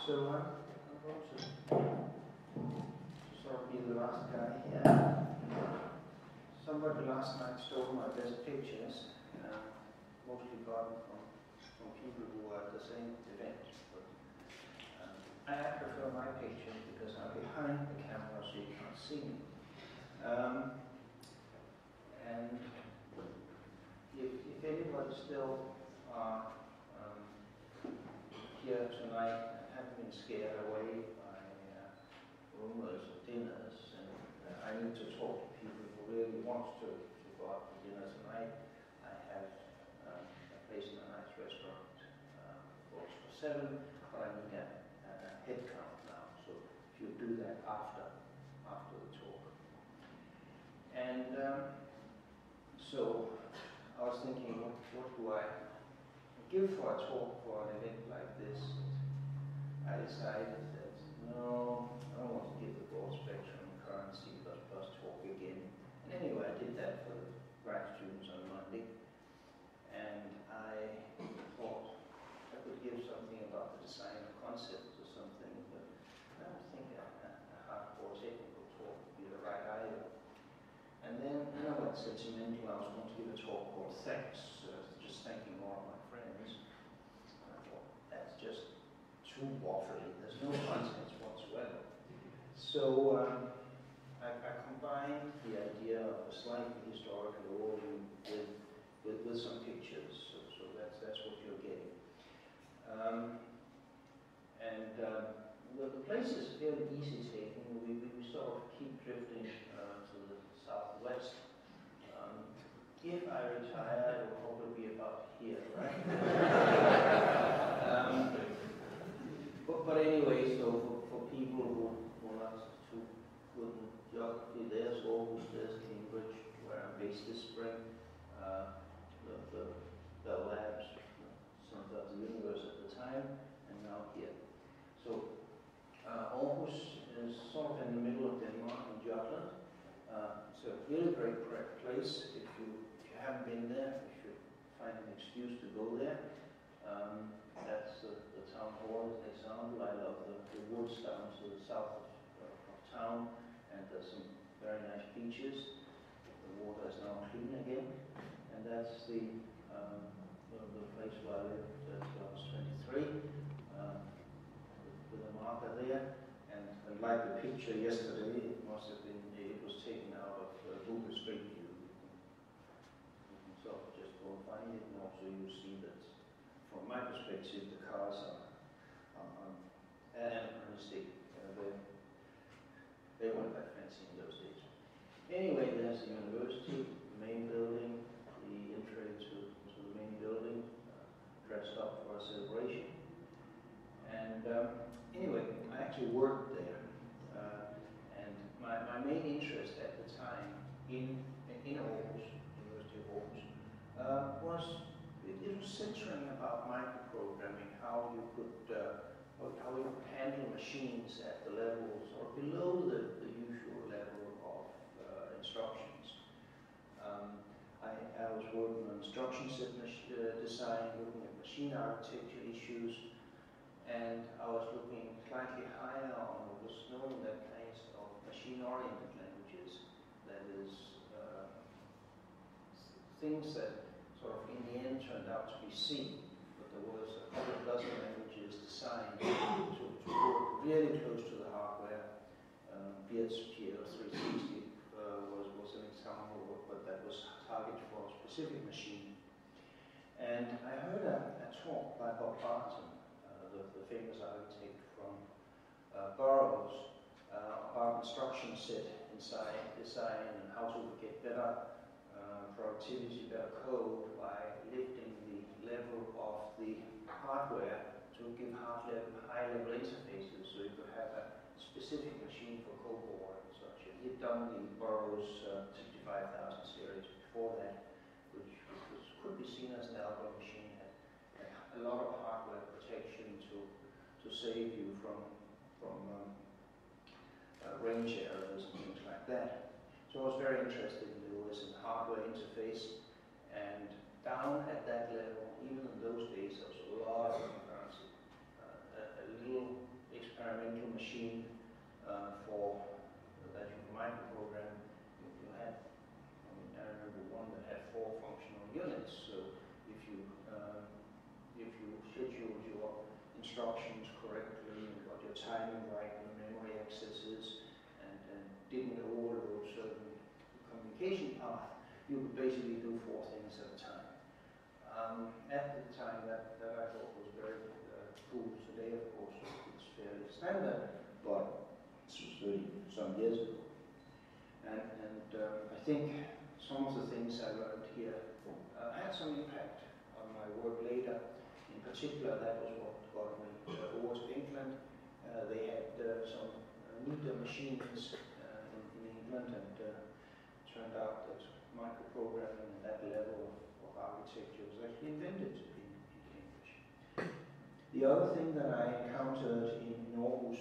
So I'm going to sort of be the last guy here. Somebody last night stole my best pictures, mostly gotten from people who were at the same event. But, I prefer my pictures because I'm behind the camera so you can't see me. And if anybody still are here tonight and haven't been scared away by rumors of dinners, and I need to talk to people who really want to go out for dinner tonight, I have a place in a nice restaurant for 7, but I need a head count now, so if you do that after the talk. And so I was thinking, what do I give for a talk for an event like this? I decided that no, I don't want to give the broad spectrum currency plus talk again. And anyway, I did that for the grad students on Monday, and I thought I could give something about the design of concepts or something, but I don't think a hardcore technical talk would be the right idea. And then I went sentimental. I was going to give a talk called Thanks, just thanking all of my friends. And I thought, that's just too waffly. There's no content whatsoever. So I combined the idea of a slightly historical overview with some pictures. So that's what you're getting. The place is fairly easy taking. We sort of keep drifting to the southwest. If I retire, it will probably be about here, right? But anyway, so for people who are not too good in geography, there's Aarhus, there's Cambridge, where I'm based this spring. The Bell Labs, Center of the Universe at the time, and now here. So Aarhus is sort of in the middle of Denmark and Jutland. It's a really great place. If you haven't been there, you should find an excuse to go there. That's the town hall as an example. I love the woods down to the south of town, and there's some very nice beaches. The water is now clean again, and that's the place where I lived until I was 23. With a marker there, and like the picture yesterday, it was taken out of Google Street View. You can sort of just go and find it, and also you see that from my perspective the cars are anachronistic. They weren't that fancy in those days. Anyway, there's the university, the main building, the entry to the main building, dressed up for a celebration. And anyway, I actually worked there, and my main interest at the time in Aarhus, University of Aarhus, was centering about microprogramming, how you could handle machines at the levels or below the usual level of instructions. I was working on instruction set design, looking at machine architecture issues. And I was looking slightly higher on what was known that kinds of machine-oriented languages, that is, things that sort of in the end turned out to be C, but there was a couple of dozen languages designed to work really close to the hardware. Beard's PL360 was an example, but that was targeted for a specific machine. And I heard a talk by Bob Barton, the famous architect from Burroughs, about instruction set design and how to get better productivity, better code by lifting the level of the hardware to give high-level interfaces, so you could have a specific machine for COBOL and such. And he'd done the Burroughs 65,000 series before that, which could be seen as an Algol machine. A lot of hardware protection to save you from range errors and things like that. So I was very interested in the OS and hardware interface, and down at that level, even in those days, there was a lot of concurrency. A little you could basically do 4 things at a time. At the time, that I thought was very cool. Today, of course, it's fairly standard, but this was 30-some years ago. And I think some of the things I learned here had some impact on my work later. In particular, that was what got me over to England. They had some neater machines in England, and turned out that microprogramming at that level of architecture was actually invented in Cambridge. The other thing that I encountered in Aarhus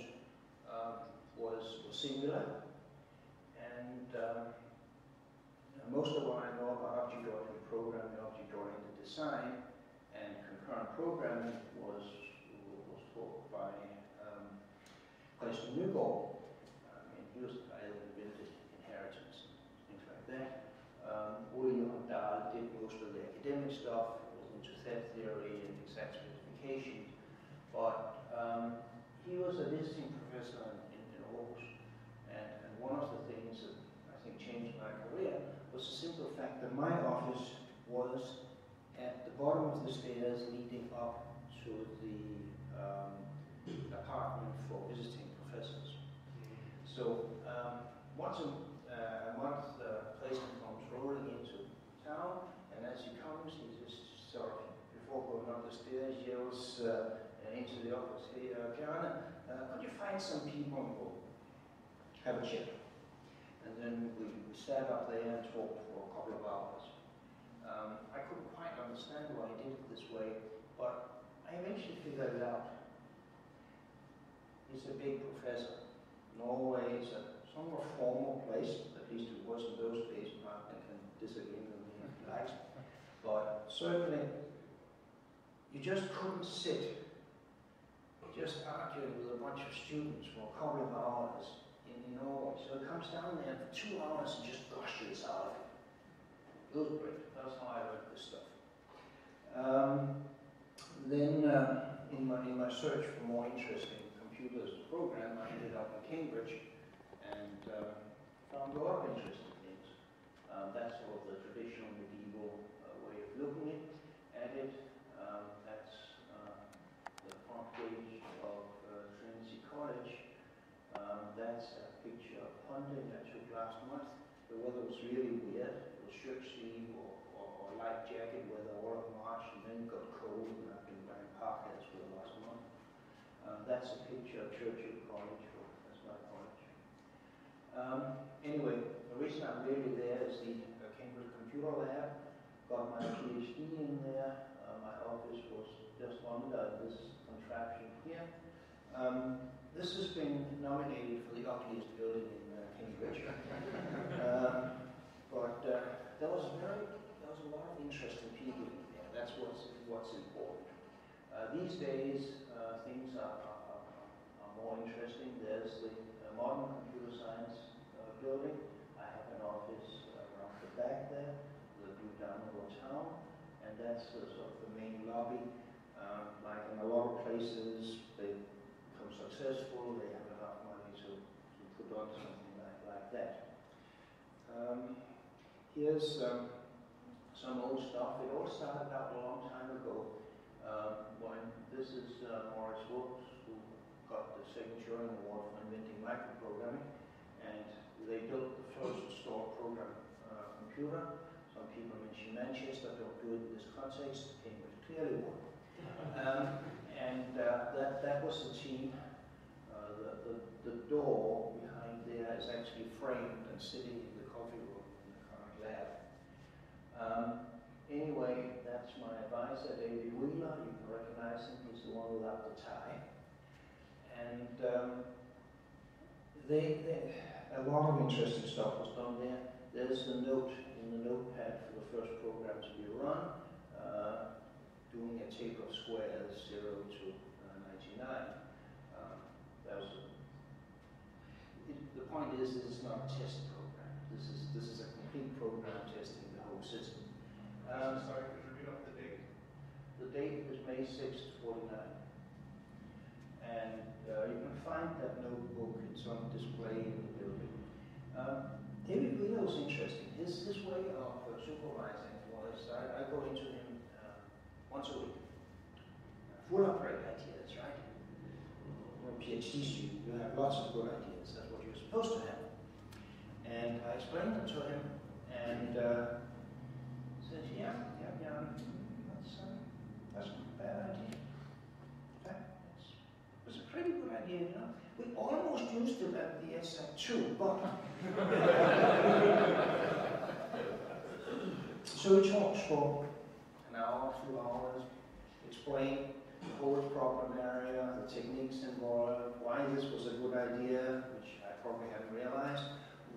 was singular, and most of what I know about object-oriented programming, object-oriented design, and concurrent programming was taught by Christian Nygaard. He was the guy that invented inheritance and things like that. Ole Johan Dahl did most of the academic stuff, was into set theory and exact specifications, but he was a visiting professor in Aarhus, and one of the things that I think changed my career was the simple fact that my office was at the bottom of the stairs leading up to the apartment for visiting professors. So once a month, the placement comes rolling into town, and as he comes, he just sort of, before going up the stairs, yells into the office, "Hey, Bjarne, could you find some people and we'll have a chat?" And then we sat up there and talked for a couple of hours. I couldn't quite understand why he did it this way, but I eventually figured it out. He's a big professor. Norway is a somewhat formal place, at least it was in those days. Martin can disagree with me if he likes. But certainly, you just couldn't sit just arguing with a bunch of students for a couple of hours in Norway. So it comes down there for 2 hours and just gushes out of it. It was great. That's how I learned this stuff. Then in my search for more interesting computers to program, I ended up in Cambridge and found a lot of interesting things. That's sort of the traditional medieval way of looking at it. That's the front page of Trinity College. That's a picture of hunting I took last month. The weather was really weird. It was shirt sleeve or light jacket weather all of March, and then it got cold, and I've been wearing parkas for the last month. That's a picture of Churchill College. That's my college. Anyway, the reason I'm really there is the Cambridge Computer Lab. Got my PhD in there. My office was just under this contraption here. This has been nominated for the ugliest building in Cambridge. But there was a lot of interesting people in there. That's what's important. These days, things are more interesting. There's the modern computer science building. I have an office around the back there, the view down over town, and that's sort of the main lobby. Like in a lot of places, they become successful, they have enough money to put on something like that. Here's some old stuff. It all started out a long time ago. When this is Maurice Wolff, who got the second Turing Award for inventing microprogramming, and they built the first store program computer. Some people mention Manchester, don't do it in this context. Cambridge clearly won. And that was the team. The door behind there is actually framed and sitting in the coffee room in the current lab. Anyway, that's my advisor, David Wheeler. You can recognize him. He's the one without the tie. And a lot of interesting stuff was done there. There's the note in the notepad for the first program to be run, doing a tape of squares 0 to 99. The point is, this is not a test program. This is a complete program testing the whole system. Sorry, could you repeat off the date? The date is May 6th, 49. And you can find that notebook. It's on display in the building. David Guido was interesting. His way of supervising was I go into him once a week. Full of great ideas, right? You're a PhD student, you have lots of good ideas. That's what you're supposed to have. And I explained them to him, and said, yeah, Bjarne, that's not a bad idea. In fact, it was a pretty good idea, you know. We almost used it at the SAT too, but... So he talks for an hour, 2 hours, explain the whole problem area, the techniques involved, why this was a good idea, which I probably hadn't realized,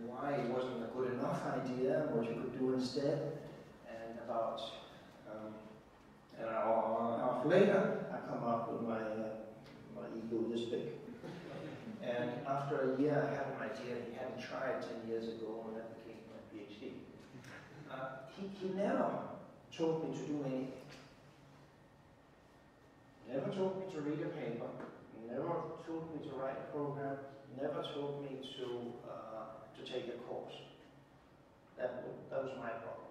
why it wasn't a good enough idea, what you could do instead, and about an hour and a half later, I come up with my ego this big. And after a year, I had an idea he hadn't tried 10 years ago, and that became my PhD. He never told me to do anything. Never told me to read a paper. Never told me to write a program. Never told me to take a course. That was my problem.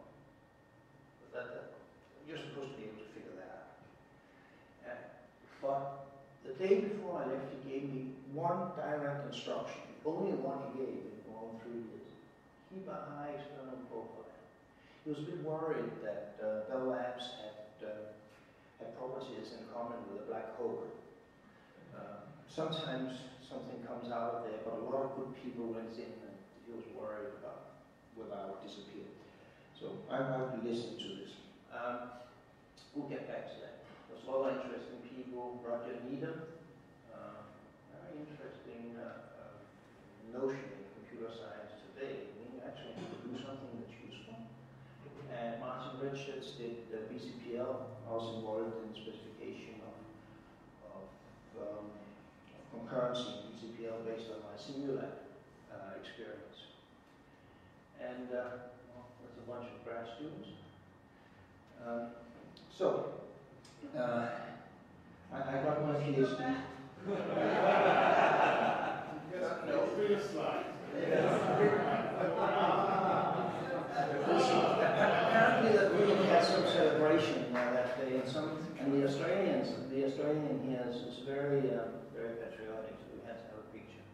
You're supposed to be able to figure that out. But the day before I left, he gave me one direct instruction, the only one he gave in all 3 years. Keep a high external profile. He was a bit worried that Bell Labs had properties in common with a black hole. Sometimes something comes out of there, but a lot of good people went in, and he was worried about whether I would disappear. So I'll be listening to this. We'll get back to that. There's a lot of interesting people. Roger Needham, very interesting notion in computer science today. We actually need to do something that's useful. And Martin Richards did BCPL. I was involved in specification of concurrency in BCPL based on my Simulab experience. And well, there's a bunch of grad students. I got my PhD. No, free slide. Apparently that we had some celebration that day, and the Australian here is very patriotic, so we had to have a picture.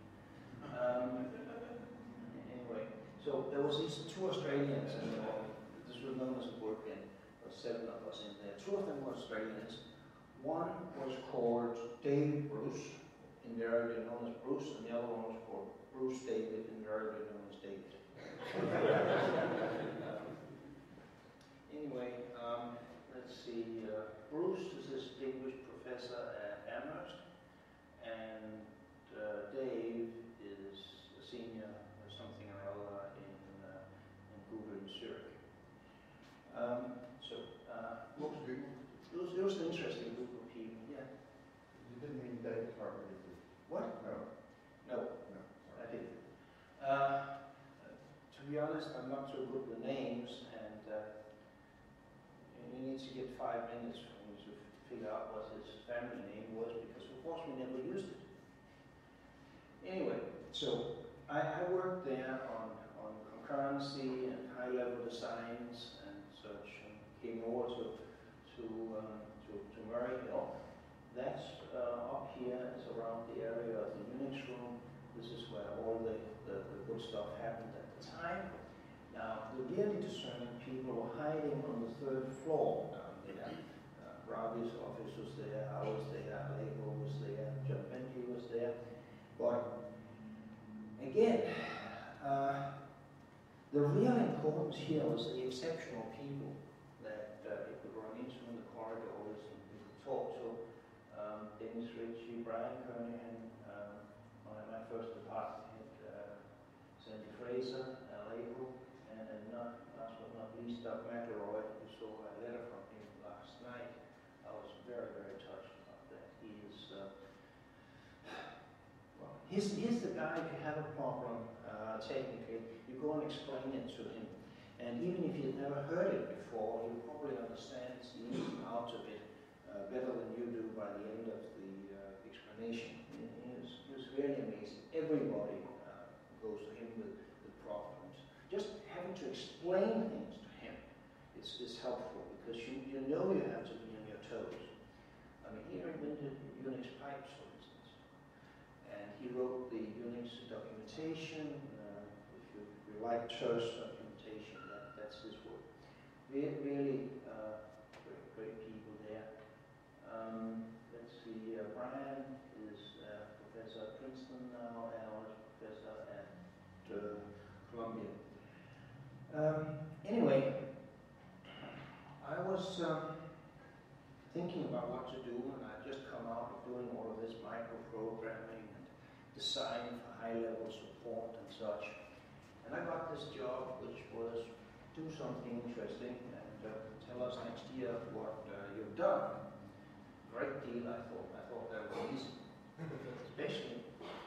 Anyway, so there was these 2 Australians, and this was known as a bullpen. There were 7 of us in there. 2 of them were Australians. One was called David Bruce, invariably known as Bruce, and the other one was called Bruce David, invariably known as David. Anyway, let's see. Bruce is a distinguished professor at Amherst, and Dave is a senior or something or other in Google in Zurich. It was an interesting group of people. Yeah. You didn't mean David Harper, did you? What? No. No, I didn't. To be honest, I'm not so good with names, and you need to get 5 minutes for me to figure out what his family name was, because of course we never used it. Anyway, so I worked there on concurrency and high-level designs and such, and came over to Murray Hill. That's up here is around the area of the Unix room. This is where all the good stuff happened at the time. Now, the really discerning people were hiding on the 3rd floor down there. Ravi's office was there, I was there, Lego was there, John Benji was there. But again, the real importance here was the exceptional people that you could run into in the corridors and you could talk to. Dennis Ritchie, Brian Kernihan, my first department head, Sandy Fraser, Lego, and last but not least, Doug McElroy, who saw a letter from him last night. I was very, very touched about that. He is, well, he's the guy, if you have a problem technically, you go and explain it to him. And even if you've never heard it before, you probably understand the ins and outs of it better than you do by the end of the explanation. He was really amazing. Everybody goes to him with problems. having to explain things to him is helpful, because you know you have to be on your toes. I mean, he invented Unix pipes, for instance, and he wrote the Unix documentation. If you like terse documentation, that's his work. Really great people there. Let's see, Brian is professor at Princeton now, Alan is professor at Columbia. Anyway, I was thinking about what to do, and I'd just come out of doing all of this microprogramming and design for high-level support and such. And I got this job, which was do something interesting and tell us next year what you've done. Great deal, I thought that was easy. Especially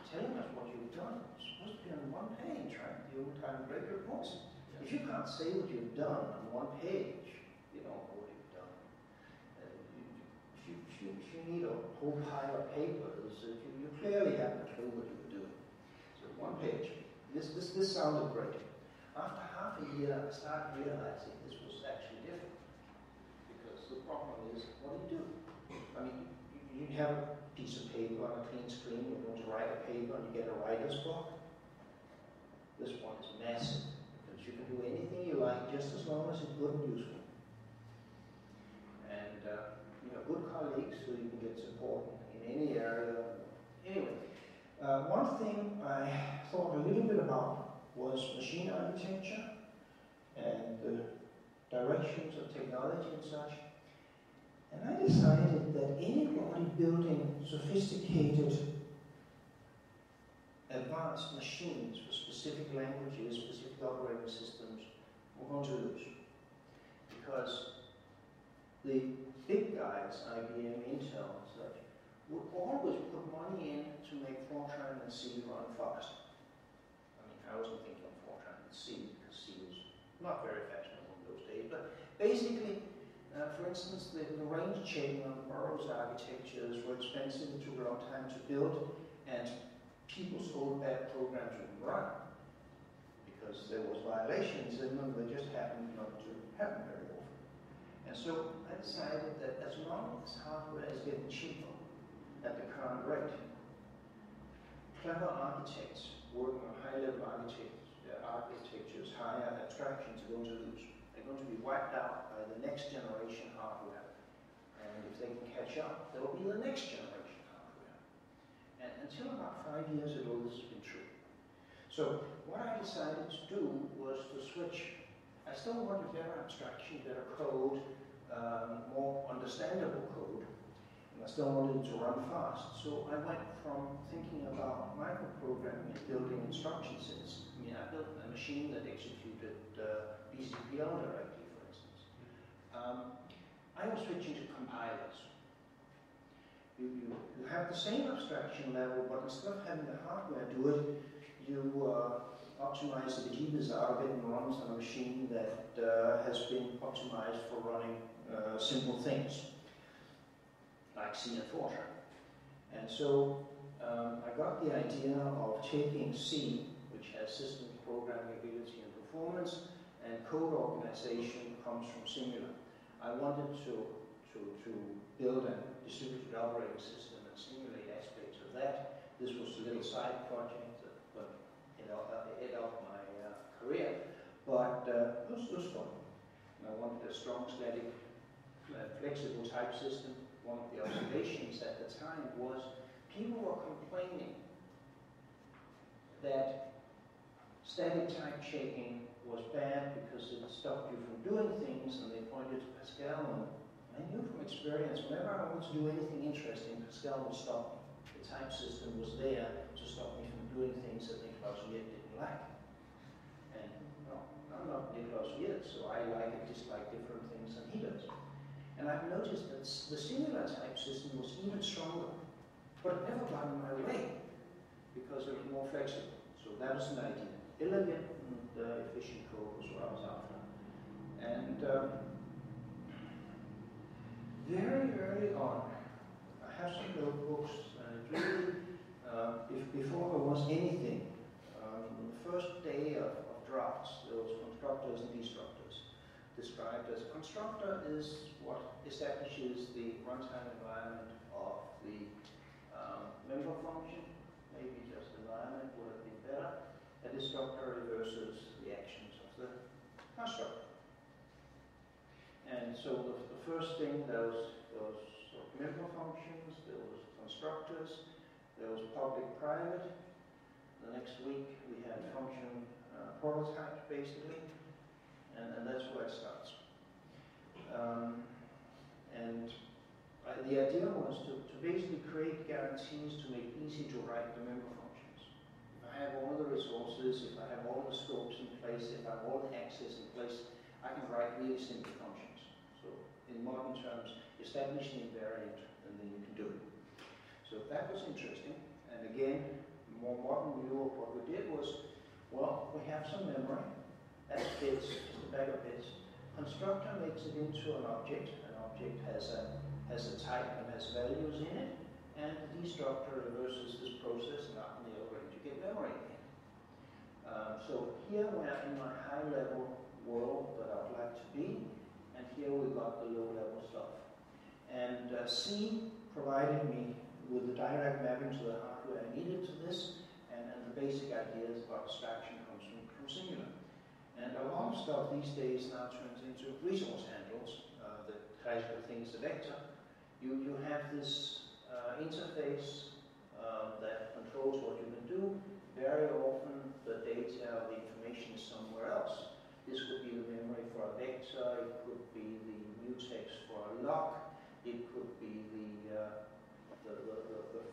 telling us what you've done. It's supposed to be on one page, right? The overtime great reports. If you can't say what you've done on one page, you don't know what you've done. If you need a whole pile of papers, you clearly haven't a clue what you're doing. So one page. This sounded great. After half a year, I started realizing this was actually difficult. Because the problem is, what do? I mean, you have a piece of paper on a clean screen, you're going to write a paper and you get a writer's block. This one is massive, because you can do anything you like just as long as it's good and useful. And you have good colleagues so you can get support in any area. Anyway, one thing I thought a little bit about was machine architecture and the directions of technology and such. And I decided that anybody building sophisticated, advanced machines for specific languages, specific operating systems, were going to lose. Because the big guys, IBM, Intel, and such, would always put money in to make Fortran and C run fast. I mean, I wasn't thinking of Fortran and C, because C was not very fashionable in those days, but basically, for instance, the range chain on Burroughs architectures were expensive, it took a long time to build, and people's old bad programs would run because there was violations in them that just happened not to happen very often. And so I decided that as long as hardware is getting cheaper at the current rate, clever architects working on high-level architectures, higher abstractions are going to lose. They're going to be wiped out by the next generation hardware. And if they can catch up, there will be the next generation hardware. And until about 5 years ago, this has been true. So what I decided to do was to switch. I still wanted better abstraction, better code, more understandable code. And I still wanted it to run fast. So I went from thinking about microprogramming and building instruction sets. I mean, I built a machine that executed BCPL directly, for instance. I was switching to compilers. You have the same abstraction level, but instead of having the hardware do it, you optimize the behaviors out of it and runs on a machine that has been optimized for running simple things, like C and Fortran. And so I got the idea of taking C, which has systems programming ability and performance, and code organization comes from Singular. I wanted to build a distributed operating system and simulate aspects of that. This was a little side project that it helped my career, but it was fun. And I wanted a strong, static, flexible type system. One of the observations at the time was people were complaining that static type checking was bad because it stopped you from doing things, and they pointed to Pascal, and I knew from experience, whenever I wanted to do anything interesting, Pascal would stop me. The type system was there to stop me from doing things that Niklaus Wirt didn't like. And well, I'm not Niklaus Wirt, so I like and dislike different things than he does. And I've noticed that the Singular type system was even stronger, but it never got in my way because it was more flexible. So that was an idea. Elegant and efficient code was what I was after. And very early on, I have some notebooks, and it really, before there was anything, the first day of drafts. There was constructors and destructors. Described as a constructor is what establishes the runtime environment of the member function. Maybe just environment would have been better. A destructor reverses the actions of the constructor. And so the first thing, there was sort of member functions, there was constructors, there was public-private. The next week we had function prototype, basically, and that's where it starts. The idea was to basically create guarantees to make it easy to write the member functions. If I have all the resources, if I have all the scopes in place, if I have all the access in place, I can write really simple functions. So in modern terms, establish the invariant, and then you can do it. So that was interesting. And again, more modern view of what we did was, well, we have some memory. That's bits, just a bag of bits. Constructor makes it into an object. An object has a type and has values in it. And the destructor reverses this process, and up in the other end you get memory again. So here we are in my high-level world that I would like to be, and here we got the low-level stuff. And C provided me with the direct mapping to the hardware I needed to this, and the basic ideas about abstraction comes from Singular. And a lot of stuff these days now turns into resource handles. The classical thing is a vector. You have this interface that controls what you can do. Very often the data or the information is somewhere else. This could be the memory for a vector, it could be the mutex for a lock, it could be the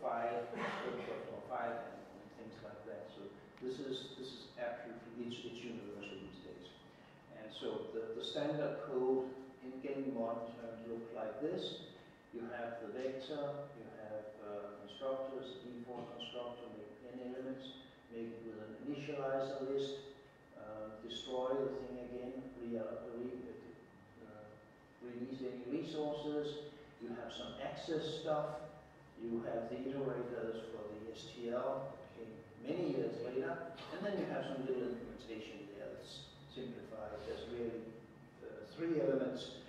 file for file and things like that. So this is absolutely it's universal these days. And so the standard code in getting modern terms look like this. You have the vector, you have constructors, default constructor, make n elements, make it with an initializer list, destroy the thing again, release any resources. You have some access stuff. You have the iterators for the STL that came many years later, and then you have some little implementation there that's simplified. There's really 3 elements,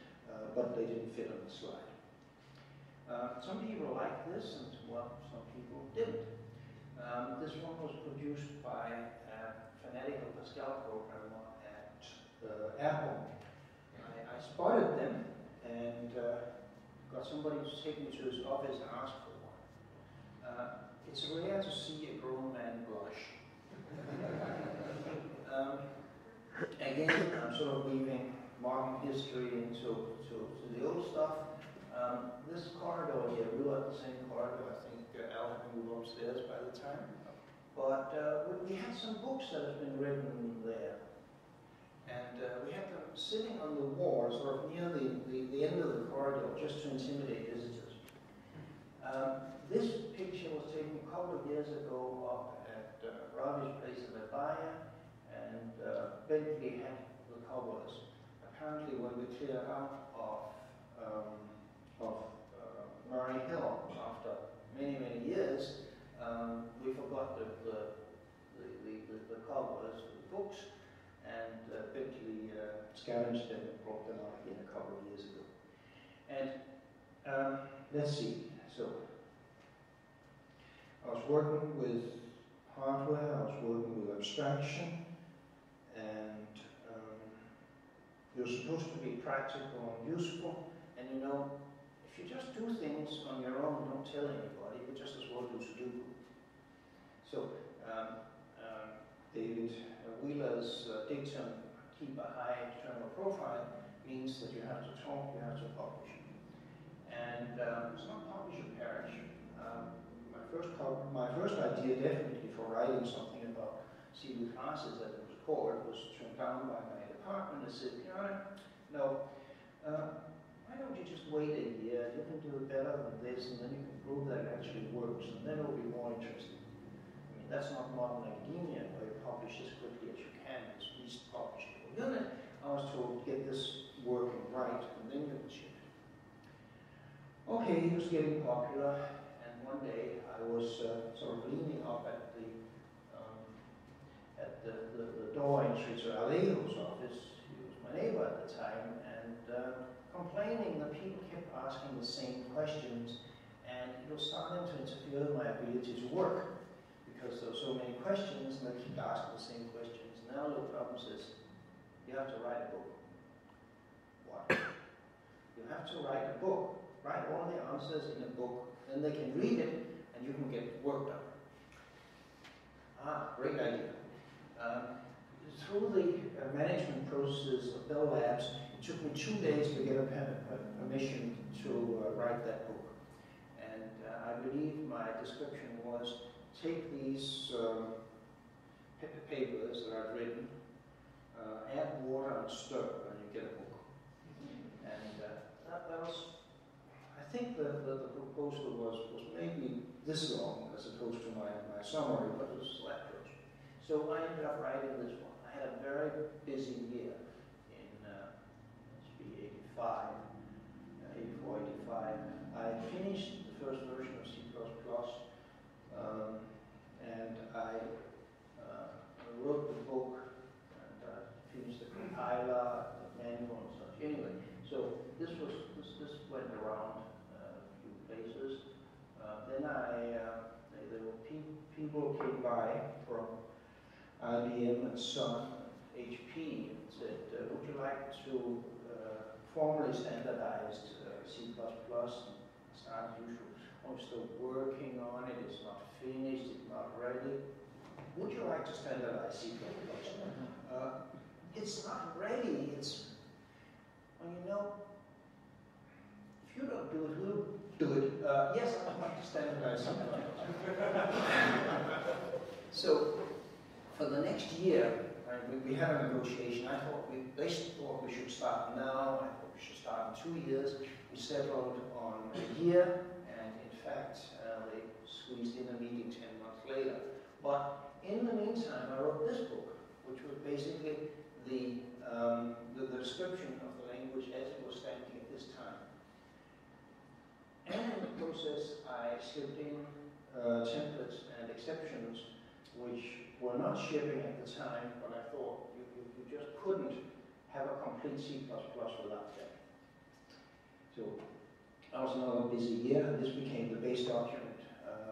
but they didn't fit on the slide. Some people like this, and well, some people didn't. This one was produced by a fanatical Pascal programmer at Apple. I spotted them and got somebody to take me to his office and ask for one. It's rare to see a grown man blush. Again, I'm sort of weaving modern history into the old stuff. This corridor here, we were at the same corridor. I think Al had moved upstairs by the time. But we had some books that have been written there. And we had them sitting on the wall, sort of near the end of the corridor, just to intimidate visitors. This picture was taken a couple of years ago up at Ravi's place in Albania, and Bentley had the covers. Apparently, when we cleared out of Murray Hill after many years, we forgot the covers for the books, and Bentley scavenged them and brought them out again a couple of years ago. And let's see. So I was working with hardware, I was working with abstraction, and you're supposed to be practical and useful. And you know, if you just do things on your own, don't tell anybody, you just as well do Sudoku. So David Wheeler's dictum, keep a high internal profile, means that you have to talk, you have to publish. And it's not publish or perish. My first idea, definitely, for writing something about CV classes, as it was called, was turned down by my department and said, Bjarne, no, why don't you just wait a year, you can do it better than this, and then you can prove that it actually works, and then it'll be more interesting. I mean, that's not modern academia, where you publish as quickly as you can, as least publish per unit. I was told, get this working right, and then you can ship it. Okay, he was getting popular, and one day I was sort of leaning up at at the door entry to Alejo's office. He was my neighbor at the time, and complaining that people kept asking the same questions, and it was starting to interfere with my ability to work because there were so many questions, and they kept asking the same questions. And I looked up and says, "You have to write a book." What? You have to write a book. Write all the answers in a book, then they can read it, and you can get work done. Ah, great idea. Through the management process of Bell Labs, it took me 2 days to get a permission to write that book. And I believe my description was, take these papers that I've written, add water and stir, and you get a book. And that was, I think the proposal was maybe this long as opposed to my summary, but it was that close. So I ended up writing this one. I had a very busy year in, must be 85, 84, 85. I finished the first version of C++, and I wrote the book, and finished the compiler, the manual and such. Anyway, so this went around a few places. Then there were people came by from IBM and Sun, HP, and said, "Would you like to formally standardize C++?" And started usual. I'm still working on it. It's not finished. It's not ready. Would you like to standardize C++? It's not ready. It's, well, you know, if you don't do it, we'll do it. Yes, I'd like to standardize something else. So, for the next year, we had a negotiation. They thought we should start now. I thought we should start in 2 years. We settled on a year, and in fact, they squeezed in a meeting 10 months later. But in the meantime, I wrote this book, which was basically the description of the language as it was standing at this time. And in the process, I slipped in templates and exceptions which were not shipping at the time, but I thought you just couldn't have a complete C++ without that. So that was another busy year, and this became the base document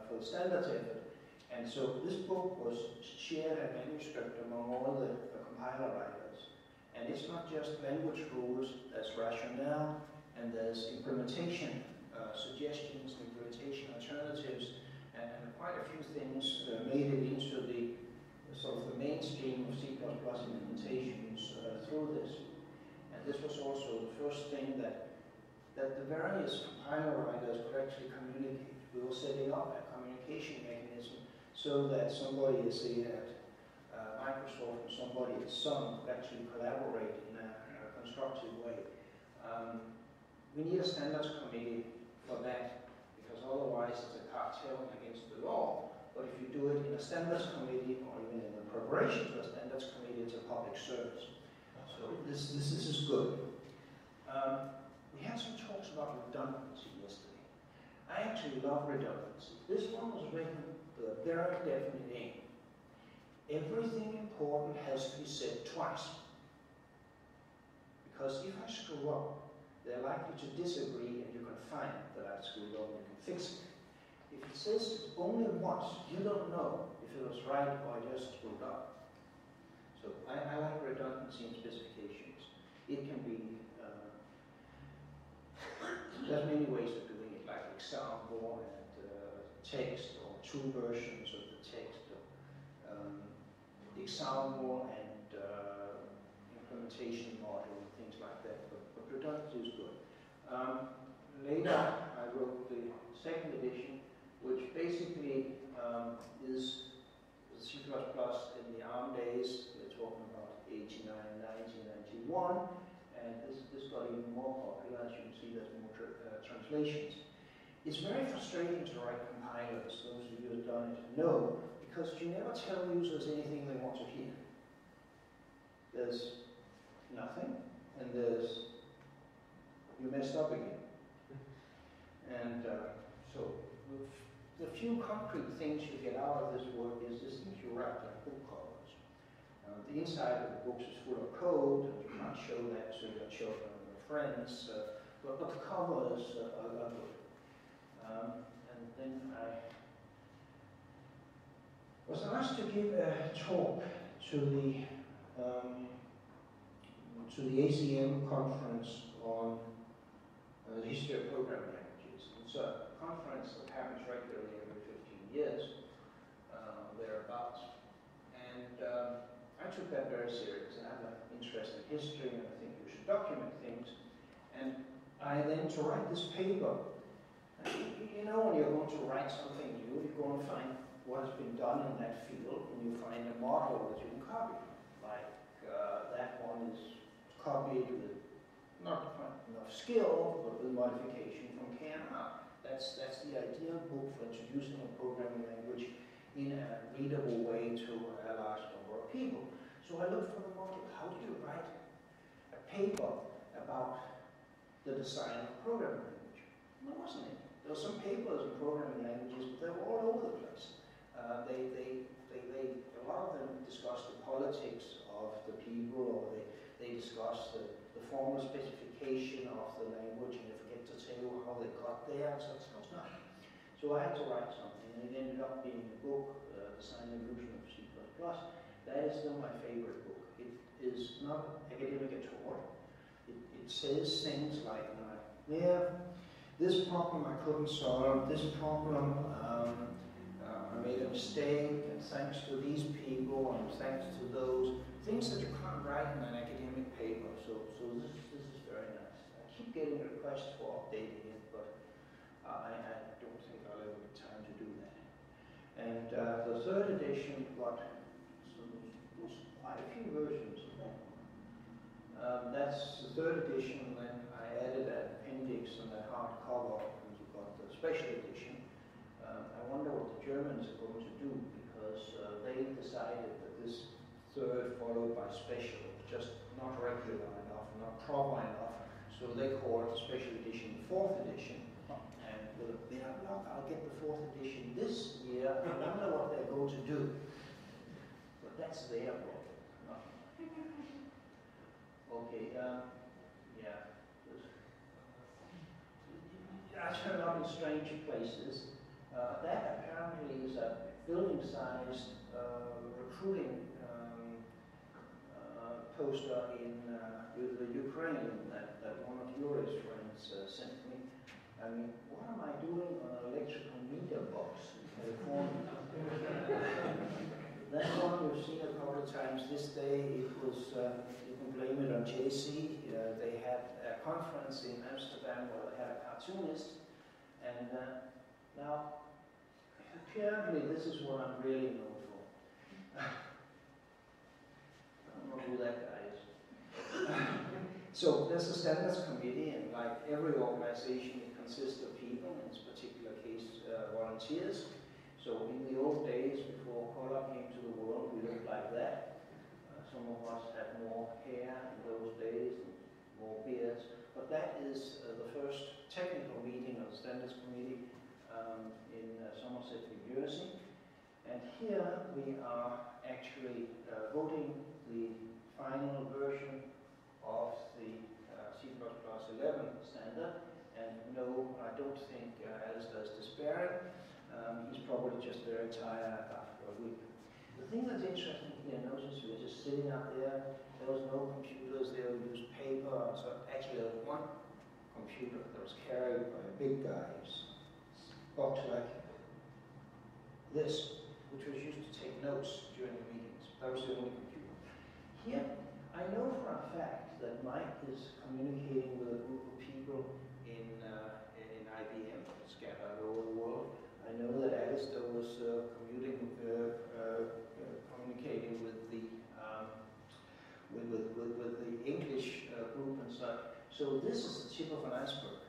for the standards effort. And so this book was shared a manuscript among all the compiler writers. And it's not just language rules, there's rationale, and there's implementation suggestions, implementation alternatives, and quite a few things made it into the sort of the mainstream of C++ implementations through this. And this was also the first thing that the various compiler writers could actually communicate. We were setting up a communication mechanism so that somebody, say at Microsoft, or somebody at Sun could actually collaborate in a constructive way. We need a standards committee for that, because otherwise it's a cartel against the law. But if you do it in a standards committee, or even in the preparation for a standards committee, it's a public service. So this is good. We had some talks about redundancy yesterday. I actually love redundancy. This one was written with a very definite aim. Everything important has to be said twice. Because if I screw up, they're likely to disagree, and you can find that I've screwed up and you can fix it. If it says it only once, you don't know if it was right or I just screwed up. So I like redundancy in specifications. It can be, there's many ways of doing it, like example and text, or 2 versions of the text, example and implementation module and things like that. But redundancy is good. Later, I wrote the second edition, which basically is C++ in the ARM days. We're talking about 89, 90, 91, and this got even more popular. As you can see, there's more translations. It's very frustrating to write compilers. Those of you who have done it know, because you never tell users anything they want to hear. There's nothing, and there's you messed up again. And so the few concrete things you get out of this work is this thing you write like book covers. The inside of the books is full of code, and you can't show that to your children and friends, but the covers are good. And then I was asked to give a talk to the ACM conference on the history of programming languages. It's a conference that happens regularly every 15 years, thereabouts. And I took that very serious. I have an interest in history, and I think you should document things. And I then to write this paper. You know, when you're going to write something new, you go and find what has been done in that field, and you find a model that you can copy. Like that one is copied with not quite enough skill, but with modification from KNR. That's the ideal book for introducing a programming language in a readable way to a large number of people. So I looked for the model. How do you write a paper about the design of programming language? There wasn't any. There were some papers in programming languages, but they were all over the place. A lot of them discussed the politics of the people, or they discussed the formal specification of the language, and they forget to tell you how they got there, so it's not. So I had to write something, and it ended up being a book, Design and Evolution of C++. That is still my favorite book. It is not academic at all. It says things like, this problem I couldn't solve, this problem I made a mistake, and thanks to these people, and thanks to those, things that you can't write in an academic paper. So this is very nice. I keep getting requests for updating it, but I don't think I'll ever get time to do that. And the third edition got quite a few versions of that. That's the third edition, and then I added an appendix and a hardcover, and you got the special edition. I wonder what the Germans are going to do, because they decided that this third followed by special was just not regular enough, not proper enough, so they call it the special edition the fourth edition. And with a bit of luck, I'll get the fourth edition this year. I wonder what they're going to do. But that's their problem. Not mine. Okay, yeah. I turned up in strange places. That apparently is a building-sized recruiting poster with the Ukraine that one of Yuri's friends sent me. I mean, what am I doing on an electrical meter box in California? That one we've seen a couple of times this day. It was, you can blame it on JC. They had a conference in Amsterdam where they had a cartoonist, and now, apparently this is what I'm really known for. I don't know who that guy is. So there's a standards committee, and like every organization, it consists of people, in this particular case, volunteers. So in the old days, before color came to the world, we looked like that. Some of us had more hair in those days, and more beards. But that is the first technical meeting of the standards committee in Somerset, New Jersey. And here we are actually voting the final version of the C++ 11 standard. And no, I don't think Alistair is despairing. He's probably just very tired after a week. The thing that's interesting here, notice we were just sitting out there. There was no computers there. We used paper. So actually, there was one computer that was carried by a big guy. Box like this, which was used to take notes during the meetings. That was the only computer. Here, I know for a fact that Mike is communicating with a group of people in IBM, scattered over the world. I know that Alistair was communicating with the English group and such. So this is the tip of an iceberg.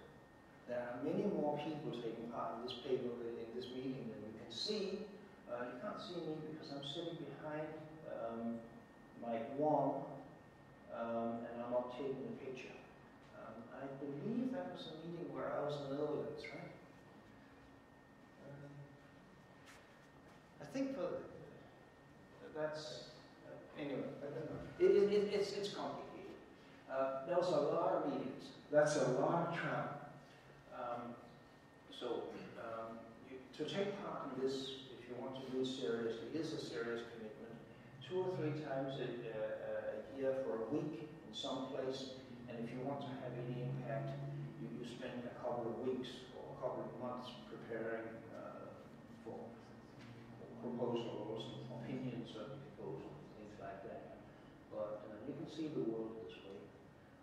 There are many more people taking part in this paper, in this meeting, than you can see. You can't see me because I'm sitting behind Mike Wong, and I'm not taking the picture. I believe that was a meeting where I was in the Netherlands, right? I think that's, anyway. That was a lot of meetings. That's a lot of travel. To take part in this, if you want to do it seriously, is a serious commitment. 2 or 3 times a year for a week in some place, and if you want to have any impact, you spend a couple of weeks or a couple of months preparing for proposals, opinions of proposals, things like that. But you can see the world this way.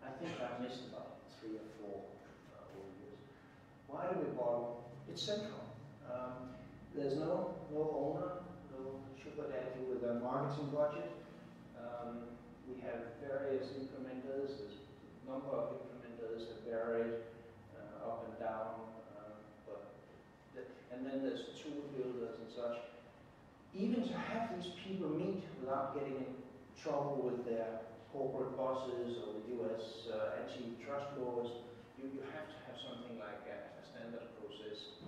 I think I've missed about 3 or 4 over years. Why do we bother? It's central. There's no owner, no sugar daddy with a marketing budget. We have various implementers. There's a number of implementers that varied up and down. And then there's tool builders and such. Even to have these people meet without getting in trouble with their corporate bosses or the US antitrust laws, you have to have something like a standard process.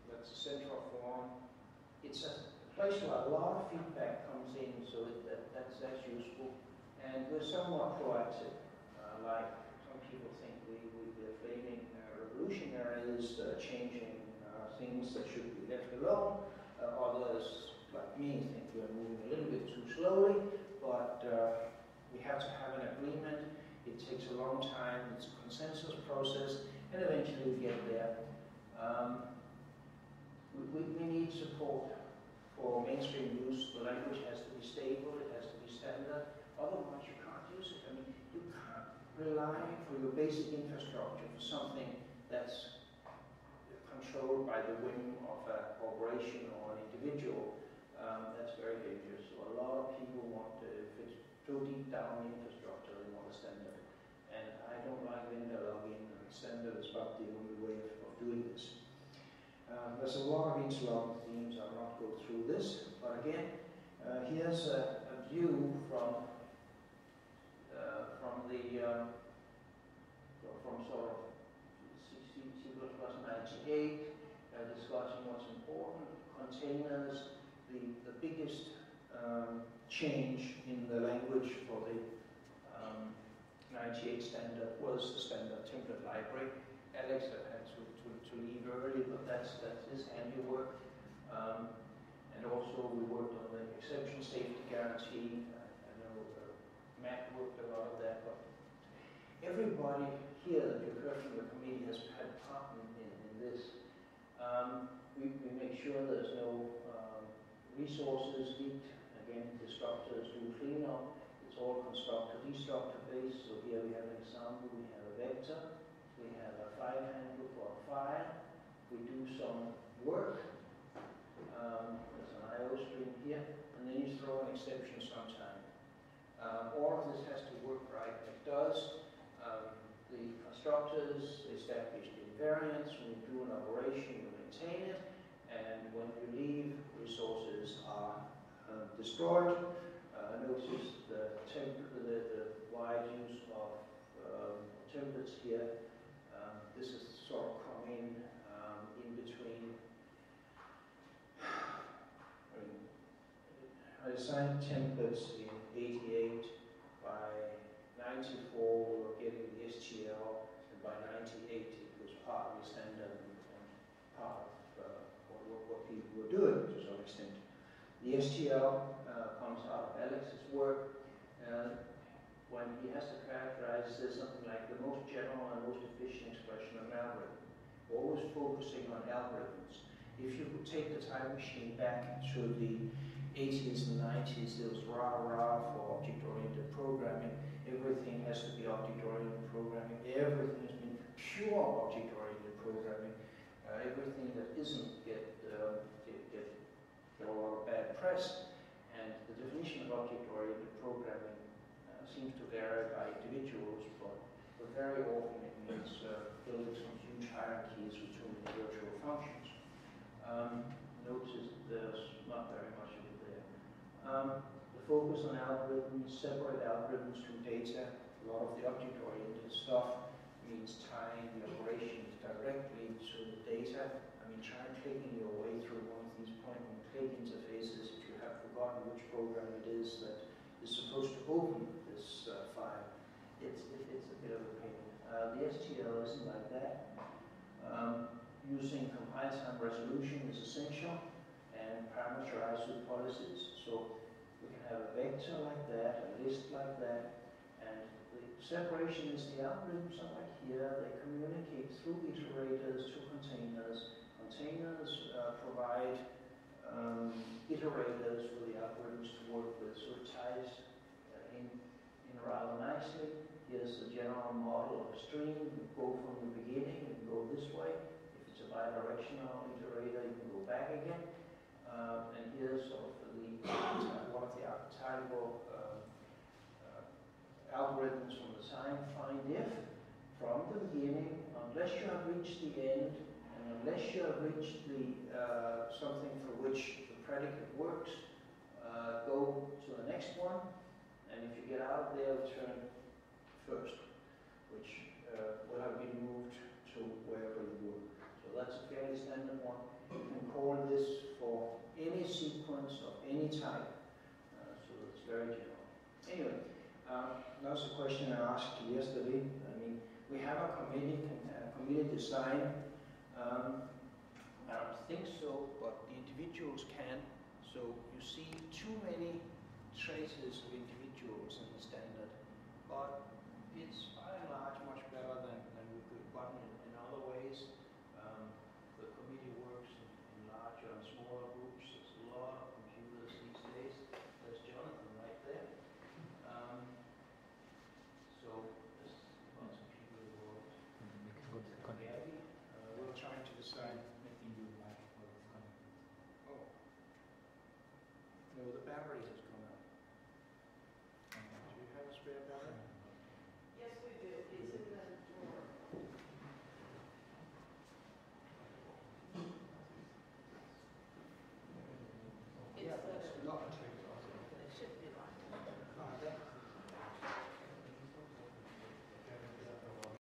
That's a central forum. It's a place where a lot of feedback comes in, so that's useful. And we're somewhat proactive. Like some people think we're flaming revolutionaries, changing things that should be left alone. Others, like me, think we're moving a little bit too slowly, but we have to have an agreement. It takes a long time. It's a consensus process, and eventually we get there. We need support for mainstream use. The language has to be stable, it has to be standard, otherwise you can't use it. I mean, you can't rely for your basic infrastructure for something that's controlled by the whim of a corporation or an individual. That's very dangerous. So a lot of people want to, if it's too deep down the infrastructure, they want a standard. And I don't like vendor logging, and standard is about the only way of doing this. There's a lot of interlocking themes. I'll not go through this, but again, here's a view from sort of C++ 98, discussing what's important. Containers, the biggest change in the language for the 98 standard was the standard template library. Alex had to leave early, but that's his handiwork. And also we worked on the exception safety guarantee. I know Matt worked a lot of that, but everybody here that you've heard from the committee has had part in this. We make sure there's no resources leaked. Again, destructors do cleanup. It's all constructor-destructor based. So here we have an example. We have a vector. We have a file handle for a file. We do some work. There's an IO stream here. And then you throw an exception sometime. All of this has to work right. It does. The constructors established invariants. When you do an operation, you maintain it. And when you leave, resources are destroyed. Notice the wide use of templates here. This is sort of coming in between. I designed templates in 88. By 94, we were getting the STL, and by 98, it was part of the standard and part of what people were doing to some extent. The STL comes out of Alex's work. When he has to characterize, says something like the most general and most efficient expression of an algorithm. Always focusing on algorithms. If you could take the time machine back to the 80s and 90s, there was rah-rah for object-oriented programming. Everything has to be object-oriented programming. Everything has been pure object-oriented programming. Everything that isn't get a lot of bad press. And the definition of object-oriented programming seems to vary by individuals, but very often it means building some huge hierarchies with too many virtual functions. Notice there's not very much of it there. The focus on algorithms, separate algorithms from data. A lot of the object-oriented stuff means tying the operations directly to the data. I mean, try clicking your way through one of these point-and-click interfaces if you have forgotten which program it is that is supposed to open this file. it's a bit of a pain. The STL isn't like that. Using compile time resolution is essential and parameterized with policies. So we can have a vector like that, a list like that, and the separation is the algorithms are like here. They communicate through iterators to containers. Containers provide iterators for the algorithms to work with, so it ties in rather nicely. Here's the general model of a stream. You go from the beginning and go this way. If it's a bidirectional iterator, you can go back again. And here's sort of one of the archetypal algorithms from the time find if from the beginning, unless you have reached the end, and unless you have reached the something for which the predicate works, go to the next one, and if you get out of there, return first, which will have been moved to wherever you were. So that's a fairly standard one. You can call this for any sequence of any type, so it's very general. Anyway, that was a question I asked yesterday. I mean, we have a committee design. I don't think so, but the individuals can. So you see too many traces of individuals in the standard, but it's by and large much better than we could have gotten in other ways. The committee works in larger and smaller groups. There's a lot of computers these days. There's Jonathan right there. So there's lots of people involved. We're trying to decide. Oh. No, the battery has